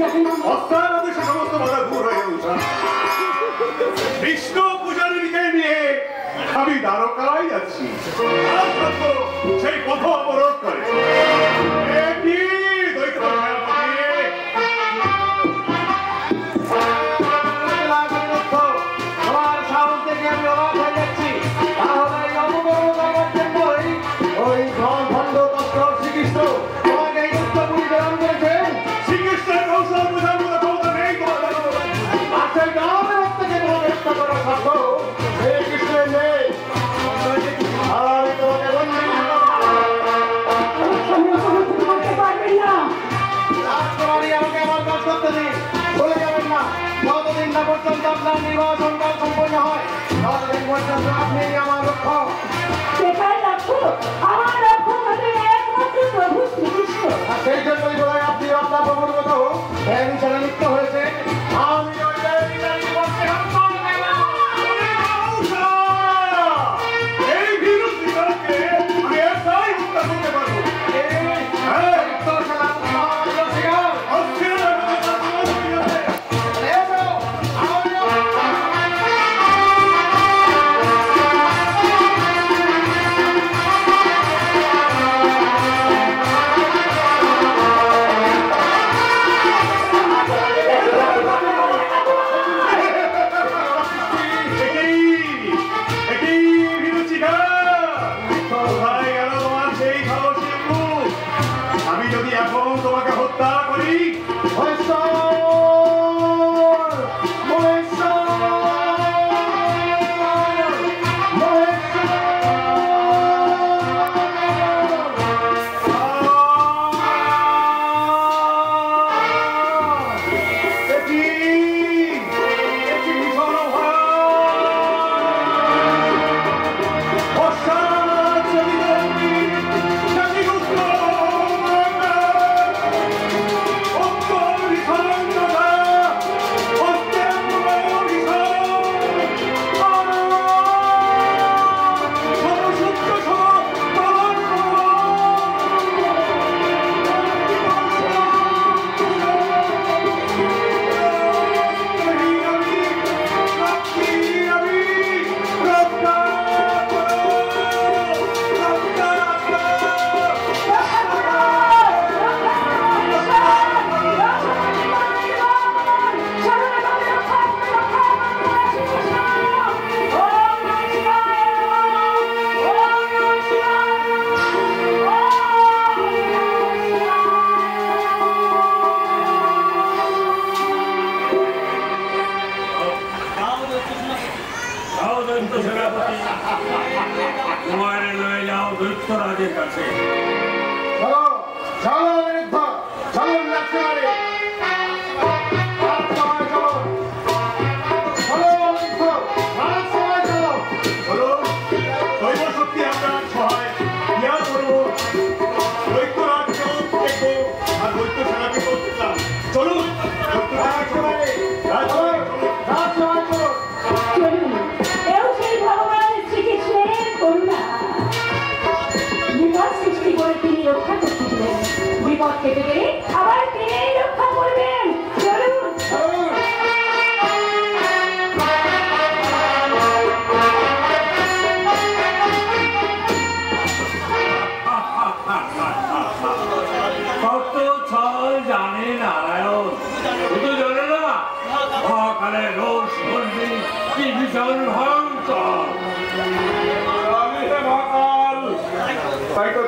অস্তার সে সমস্ত বাধা দূর হয়ে উঠা বিষ্ণু পূজারীকে নিয়ে আমি দ্বারকায় যাচ্ছি সেই পথ অবরোধ করে সেই জন্যই বলে আপনি আপনার প্রভুর মতো লিপ্ত হয়েছে আমি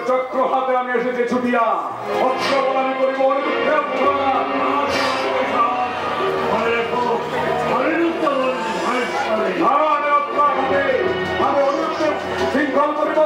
চক্র হাতে আমি এসেছি ছুটিয়া অস্ত্র বলানি করিব শৃঙ্খল করিব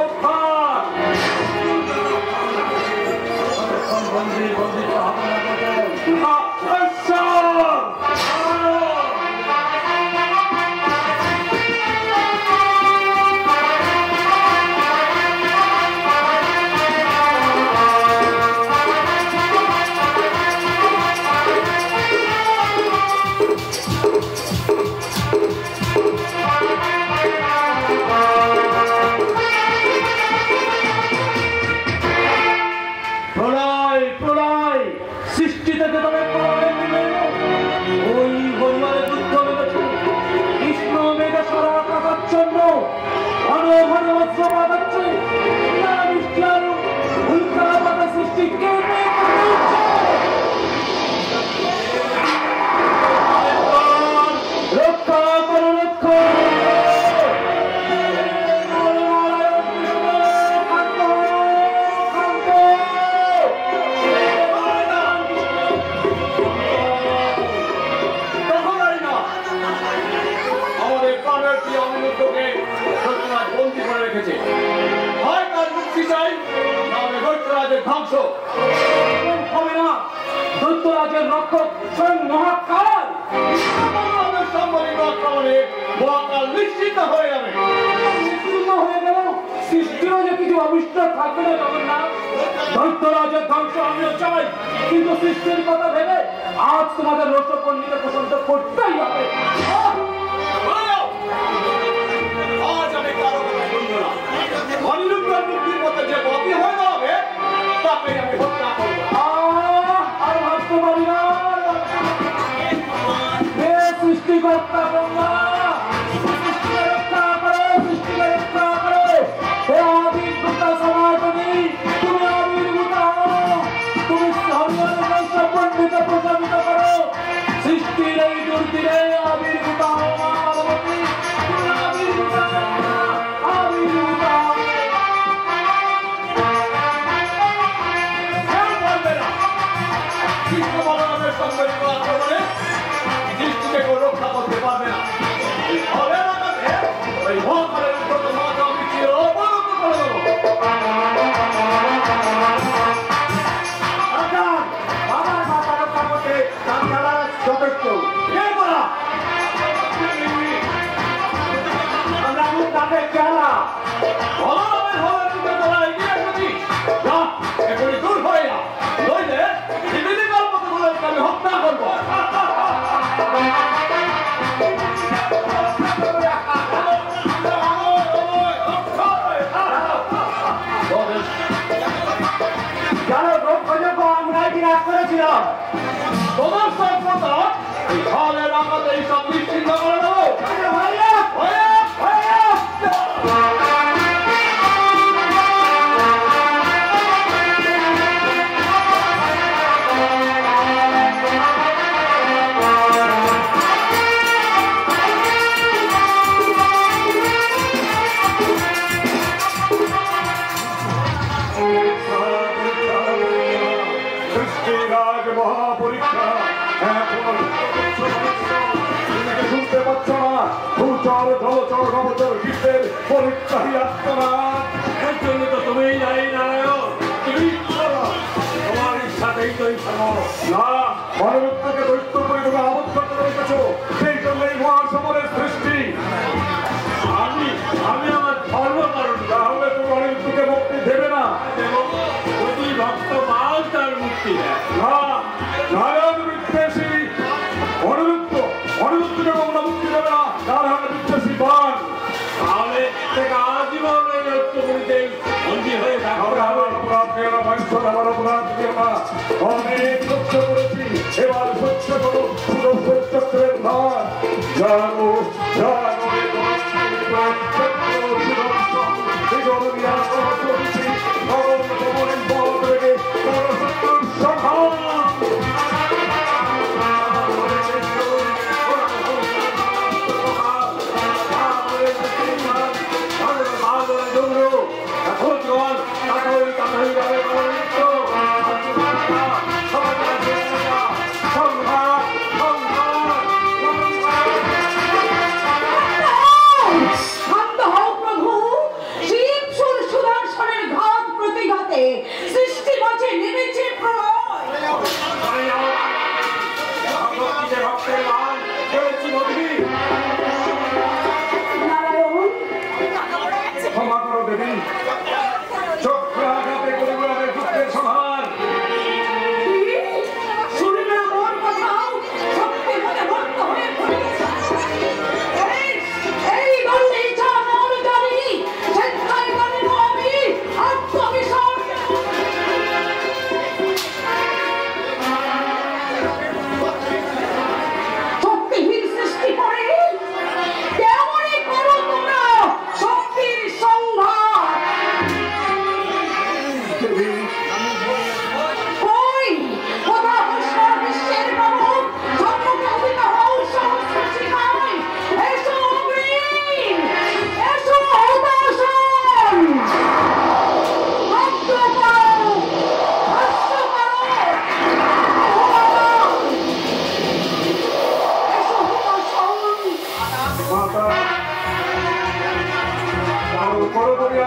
সৃষ্টি থেকে তবে ধ্বংস হবে না। দৈত্যরাজের রক্ষক স্বয়ং মহাকাল সামরিক আক্রমণে মহাকাল নিশ্চিত হয়ে যাবে। নিশ্চিত হয়ে গেল সৃষ্টিরও যে কিছু অবিষ্ট থাকবে না তখন না। দৈত্যরাজের ধ্বংস আমিও চাই, কিন্তু সৃষ্টির কথা ভেবে আজ তোমাদের রসপণ্ডিত প্রশান্ত করতেই হবে। আজ আমি কারো কথা শুনব না। অনিরুদ্ধের মুক্তির পথে যে বন্দী হয়ে যাবে তাকে আমি হত্যা করবো। আর ভাবতে পারি না সৃষ্টিকর্তা বন্ধা সৃষ্টিকে রক্ষা করো, সৃষ্টিকে রক্ষা করো। হে আবির্ভূতা সনাতনী, তুমি আবির্ভূতা হও, তুমি পণ্ডিত প্রশমিত করো। সৃষ্টির এই দুর্দিনে আবির্ভূতা হও মা ভগবতী, তুমি আবির্ভূতা আবির্ভূতা। কৃষ্ণ বলরামের সঙ্গে বিবাহ করে সৃষ্টিকে কেউ রক্ষা করতে পারবে না। এই ফলের আঘাতে ওই মহাকালের উদ্যত মাতা আমি চির অবনত করে দেব। আমার মাতা রক্ষা করতে তার খেলা যথেষ্ট। আমরা তাদের খেলা বলরামের হলের দিকে তোরা এগিয়ে এসেছি। যা এখনই দূর হয়ে যা, নইলে জীবিকার মতো গুলোকে আমি হত্যা করবো। আমরাই বিরাট করেছিলাম, তোমার সভ্যতা এই ফলের আঘাতে এই সব নিশ্চিন্ত করে দেবো। মহাপরীক্ষা শুনতে পাচ্ছ না? ভূচর জলচর নবচর বিশ্বের পরীক্ষাহী আত্মনাথ। এর জন্য তো তুমিই যাই নারায়ণ, তুমি তোমার ইচ্ছাতেই তো না, মনোরূপকে দৈত্য পরিবারে আবদ্ধ করে রেখেছ, সেই জন্যই মহাসমরের সৃষ্টি। আমি আমার ধর্ম কারণ, তাহলে তুমি অনিরুদ্ধকে মুক্তি দেবে না। যদি ভক্ত মাল তার মুক্তি দেয় না, নারায়ণ বিদ্বেষী অনিরুদ্ধকে তোমরা মুক্তি দেবে না। নারায়ণ বিদ্বেষী বান। তাহলে আজীবন বন্দী হয়ে থাকবে। আমার অপরাধ নিয়ে না, আমার অপরাধ নিয়ে না। অনেক সহ্য করেছি, এবার সহ্য করো সুদর্শনের ভার। জানো জানো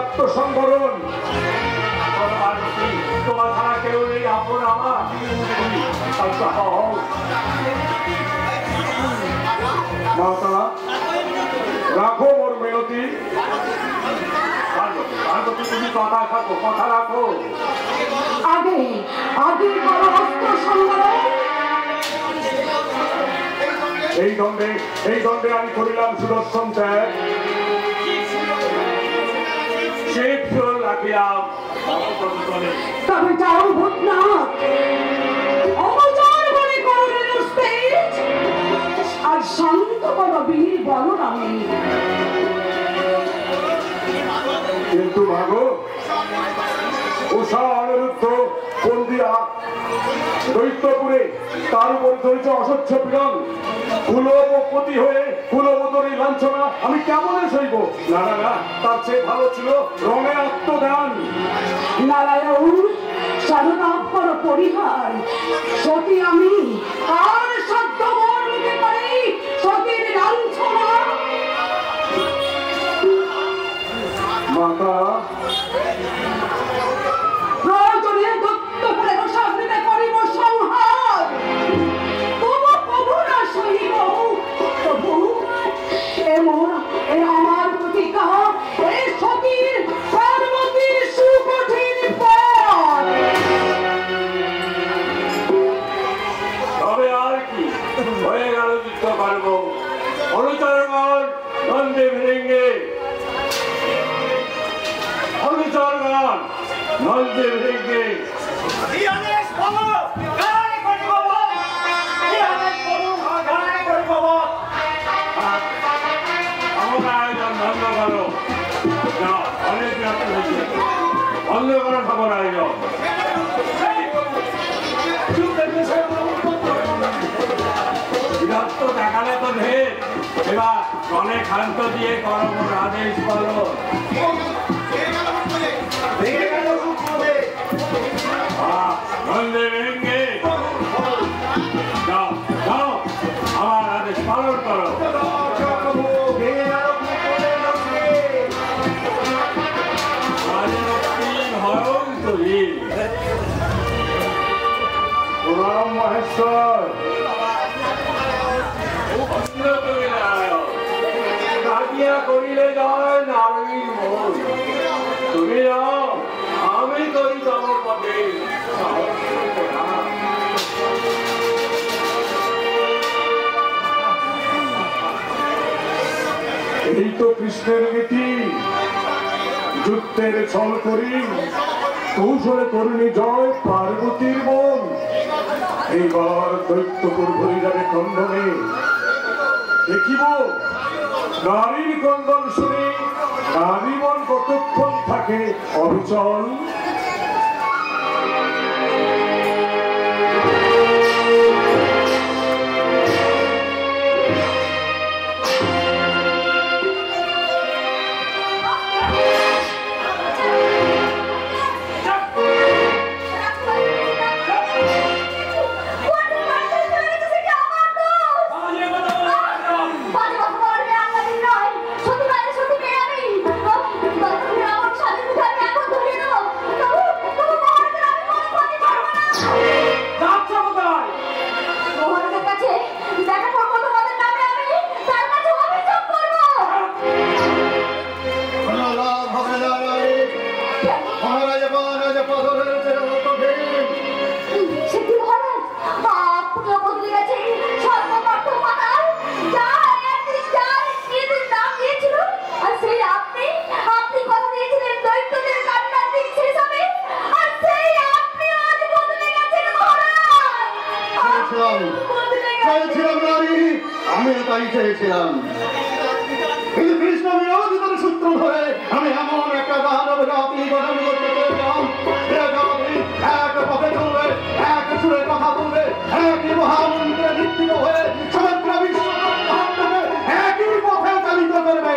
আত্মসংবরণ তোমার মাতা রাখো মোর মিনতি। তুমি কথা থাকো, কথা রাখো। আগে আগে বড় অস্ত্র সংগ্রহ। এই দণ্ডে আমি করিলাম সুদর্শন ত্যাগ। শিব সুর রাখিলাম। তবে যাও ভূতনাথ, অমচার বলে করলেন স্টেজ আর শান্ত বড় বীর বলরামে। কিন্তু ভাগো উষা অনিরুদ্ধ বন্দিয়া দৈত্যপুরে, তার উপর ধরেছে অসহ্য পীড়ন। কুলপতি হয়ে কুলবতরী লাঞ্ছনা আমি কেমনে সইব? না না না, তার চেয়ে ভালো ছিল রঙে আত্মদান। নারায়ণ সর্বাপর পরিহার সতী আমি আর সদ্য মরতে পারি সতীর লাঞ্ছনা। মাতা প্রয়োজনে দত্ত করে সামনে করিব সংহার। তবু প্রভু না সহিব, তবু এমন আমার প্রতিকার এই সতীর পার্বতীর সুকঠিন পথ। তবে আর কি হয়ে গেল যুদ্ধ পারব। অনুচরগণ নন্দে ভেঙ্গে, অনুচরগণ নন্দে ভেঙ্গে। আমার আয়োজন বন্ধ করো। অনেক রাত্রি হয়েছে, বন্ধ করো খবর আয়োজন। বিরক্ত দেখালে তো ঢের, এবার মনে ক্ষান্ত দিয়ে করম আদেশ করো। মন্দির ভেঙ্গে যাও, যাও, আমার আদেশ পালন করো। প্রণাম মহেশ্বর। করিলে যায় নারীর মন, তুমি যাও, আমি করি তোমার পথে। এই তো কৃষ্ণের নীতি, যুদ্ধের ছল করি কৌশলে করুণী জয় পার্বতীর বোন। এইবার দৈত্যপুর ভরে যাবে খণ্ডনে। দেখিব নারীর ক্রন্দন শুনে নারী মন কতক্ষণ থাকে অবিচল। আমি তাই চেয়েছিলাম, কিন্তু কৃষ্ণ বিরোধিতার সূত্র ধরে আমি এমন একটা দানব জাতি গঠন করতে চেয়েছিলাম, এক পথে চলবে, এক সুরে কথা বলবে, একই মহামন্ত্রে দীক্ষিত হয়ে সমগ্র বিশ্ব একই পথে চালিত করবে।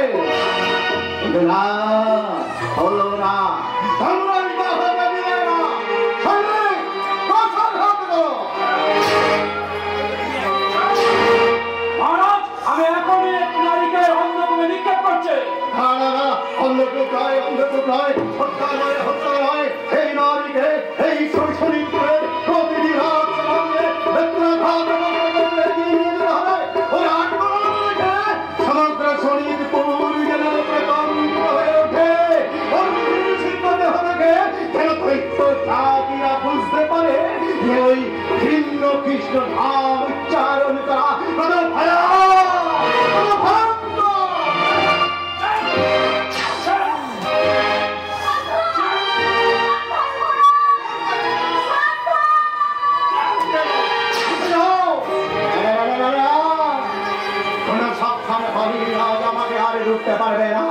কিন্তু না, হলো না। এই নারীকে এই শৈশনিক প্রতিদিন হয়ে উঠতে পারবে না।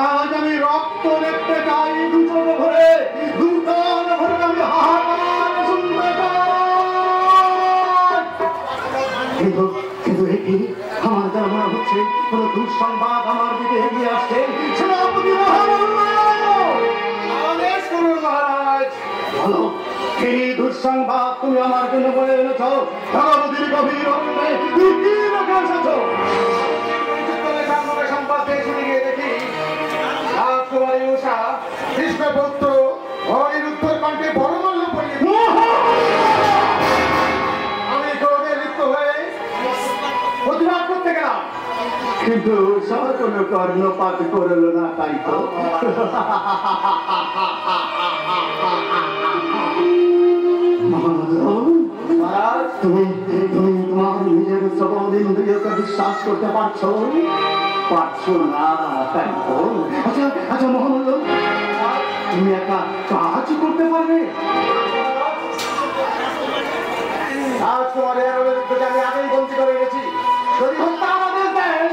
আজ আমি রক্ত দেখতে চাই, দু চোখ ভরে, দু কান ভরে আমি হাহাকার শুনতে চাই। কিন্তু কিন্তু আমার যেন মনে হচ্ছে কোন দুঃসংবাদ আমার দিকে এগিয়ে আসছে। সেনাপতি মহারাজ, বলো কি দুঃসংবাদ তুমি আমার জন্য বলে এনেছ? ভগবতীর গভীর অরণ্যে তুমি কি রেখে এসেছ? সংবাদ পেয়ে শুনে গিয়ে দেখি রাজকুমারী উষা কৃষ্ণপুত্র অনিরুদ্ধর কণ্ঠে বড় মূল্য পড়িয়ে আমি ক্রোধে লিপ্ত হয়ে প্রতিবাদ করতে গেলাম, কিন্তু সবার কোনো কর্ণপাত করল না, তাই তো? তুমি তুমি তোমার নিজের শ্রবণেন্দ্রিয়কে বিশ্বাস করতে পারছো না, তাই তো? আচ্ছা আচ্ছা মহামূল্য, তুমি একটা কাজ করতে পারবে? রাজকুমারের অনিরুদ্ধকে আমি আগেই বন্দি করে গেছি, যদি হত্যা আমাদের দেন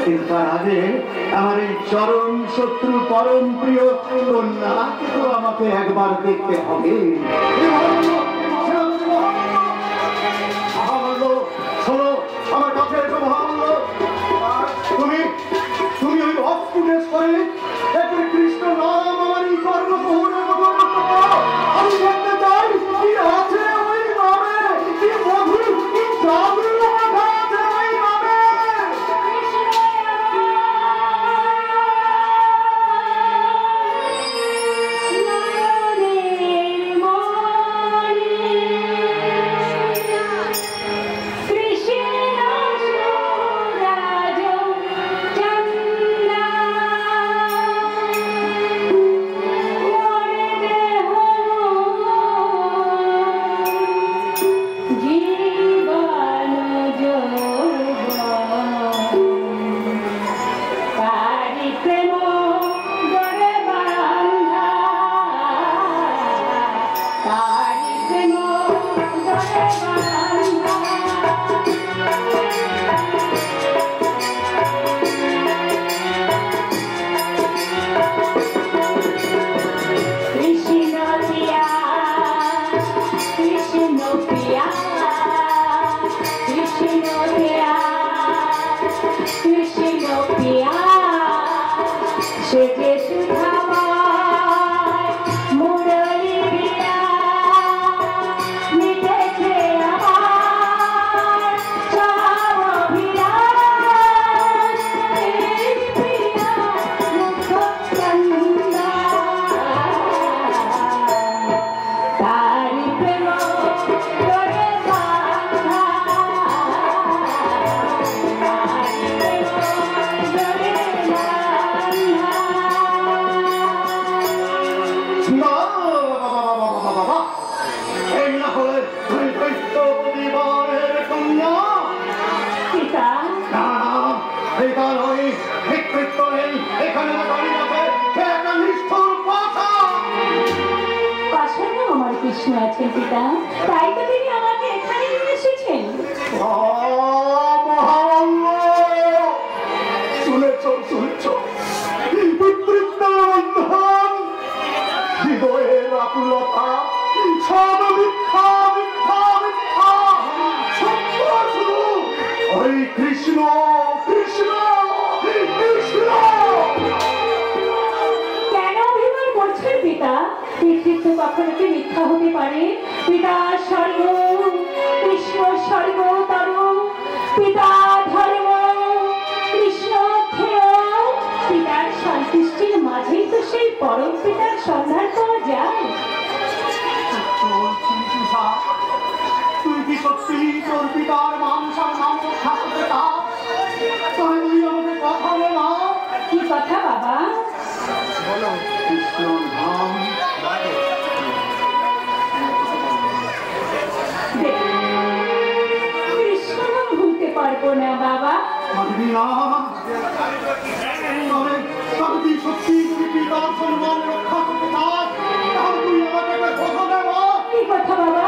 কিন্তু তার আগে আমার এই চরম শত্রু পরম প্রিয় কন্যা তো আমাকে একবার দেখতে হবে। শোনো, আমার কাছে এসো মহামূল্য। তুমি ওই অস্ফুটেশ করে একবার কৃষ্ণ নাম আমার এই কর্ণকুহরের মতো আমি দেখতে চাই কি আছে ওই নামে, কি মধুর, কি জাদু মাখা আছে ওই নামে। কৃষ্ণ আছেন পিতা, তাই তো তিনি আমাকে এখানে নিয়ে এসেছেন। শুনেছ হৃদয়ের আকুলতা সব মিথ্যা মিথ্যা মিথ্যা, সত্য শুধু ওই কৃষ্ণ কৃষ্ণ কৃষ্ণ। কেন অভিমান করছেন পিতা? কৃষ্ণ কখনো কি মিথ্যা হতে পারে? পিতা স্বর্গ, কৃষ্ণ স্বর্গ তরু, পিতা ধর্ম, কৃষ্ণ থেয়। পিতার সন্তুষ্টির মাঝেই তো সেই পরম পিতার সন্ধান পাওয়া যায়। তুই কি সত্যি তোর পিতার মান সম্মান রক্ষা করতে চাস? তুই আমাকে কথা বলো। কি কথা বাবা? বলো। কৃষ্ণ ধাম কৃষ্ণ নাম ভুলতে পারবো না বাবা। তবে তুই সত্যি যদি পিতার সম্মান রক্ষা করতে চাস, তাহলে তুই আমাকে একটা কথা দেব। কি কথা বাবা?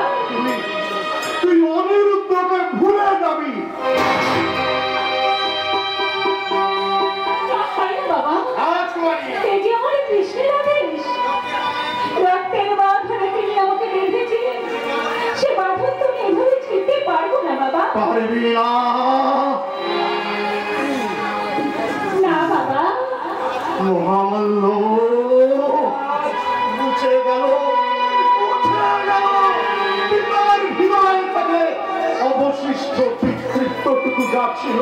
ছিল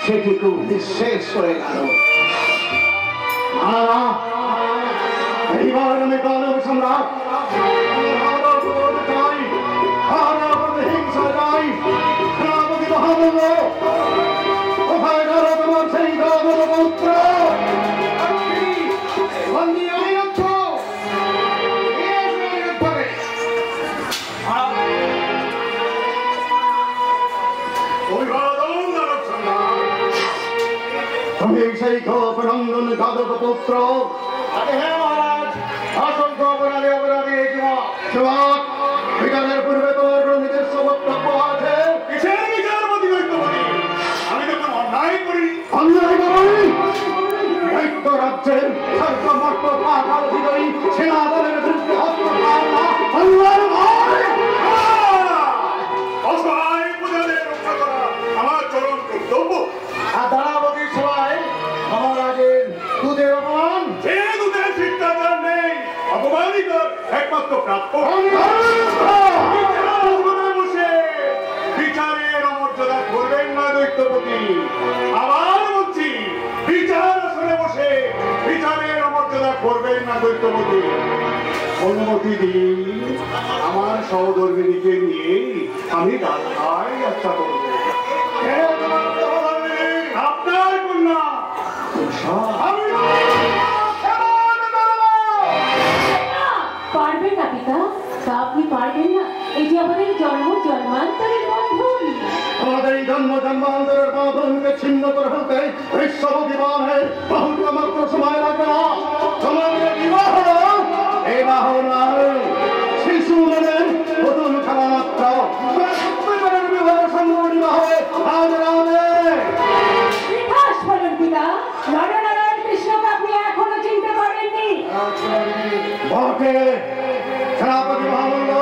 সেটিকেও নিঃশেষ হয়ে গেল। এইবার আমি দানব সম্রাট হিংসা চাই। সেনাপতি মহামূল্য, কোথায় গেল তোমার সেই দানব পুত্র? তুমি সেই গোপনন্দন যাদব পুত্র? হ্যাঁ মহারাজ, অসংখ্য অপরাধী বিচারের পূর্বে তোমার নিজস্ব বক্তব্য আছে। কিসের বিচারপতি দৈত্যপতি? আমি তো কোনো অন্যায় করিনি। অন্যায় করি দৈত্য রাজ্যের সর্বমস্ত পাতাল বিজয়ী সেনাদলের বিরুদ্ধে হস্তক্ষেপ অন্যায় নয়। অসহায় প্রজাদের রক্ষা করা আমার চরম কর্তব্য। আর দাঁড়াবতির সভায় মহারাজের দুধের অপমান, যে দুধের শিষ্টাচার নেই, অপমানিত একমাত্র প্রাপ্য। বসে বিচারের অমর্যাদা করবেন না দৈত্যপতি। আবার বলছি, বিচার আসনে বসে বিচারের অমর্যাদা করবেন না দৈত্যপতি। অনুমতি দিন, আমার সহধর্মিনীকে নিয়ে আমি রাস্তায় যাত্রা করব। আপনার কন্যা পারবেন না পিতা, তা আপনি পারবেন না। এটি আমাদের জন্ম জন্মান্তরের বন্ধন। আমাদের এই জন্ম জন্মান্তরের বন্ধনকে ছিন্ন করে ফেলতে বিশ্বব জীবনের বহুত মাত্র সময় লাগবে না। তোমাদের বিবাহ বিবাহ নয়, শিশু মনের নতুন খেলা মাত্র। বিবাহ সম্পূর্ণ হবে আজ রাতে। ইতিহাস বলুন পিতা, নরনারায়ণ কৃষ্ণকে আপনি এখনো চিনতে পারেননি। বটে সেনাপতি মহামূল্য,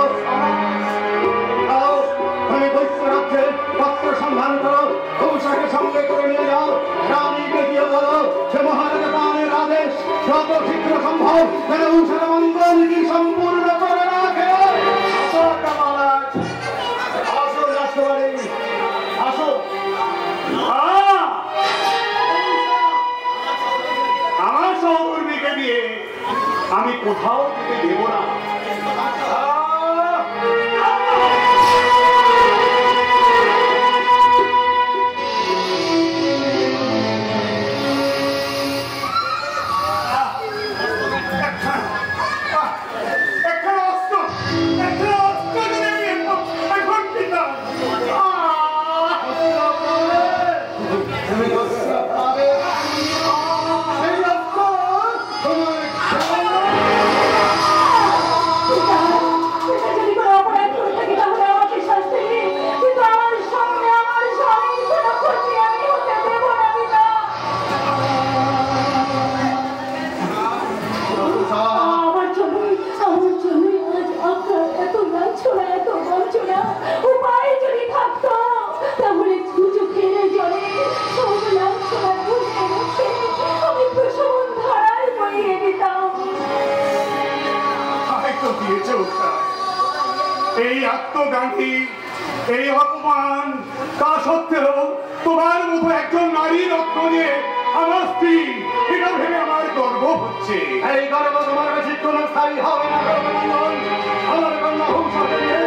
তুমি দৈত্য রাজ্যের পত্র সন্ধান করো, কৌশাকে সঙ্গে করে নিয়ে যাও। রানীকে দিয়ে বলো সে মহারাজা দানের আদেশ যত শীঘ্র সম্ভব যেন উষার মঙ্গলটি সম্পূর্ণ করে রাখে। মহারাজ আসুন, রাষ্ট্রপতি আসুন। আমার সহকর্মীকে দিয়ে আমি কোথাও যেতে দেব না। এই আত্মগান্ধী, এই অপমান, তা সত্ত্বেও তোমার মতো একজন নারী রক্ত নিয়ে আমার স্ত্রী, এটা ভেবে আমার গর্ব হচ্ছে। এই গর্ব তোমার বেশিক্ষণ স্থায়ী হবে না। আমার কন্যা হুঁশাকে নিয়ে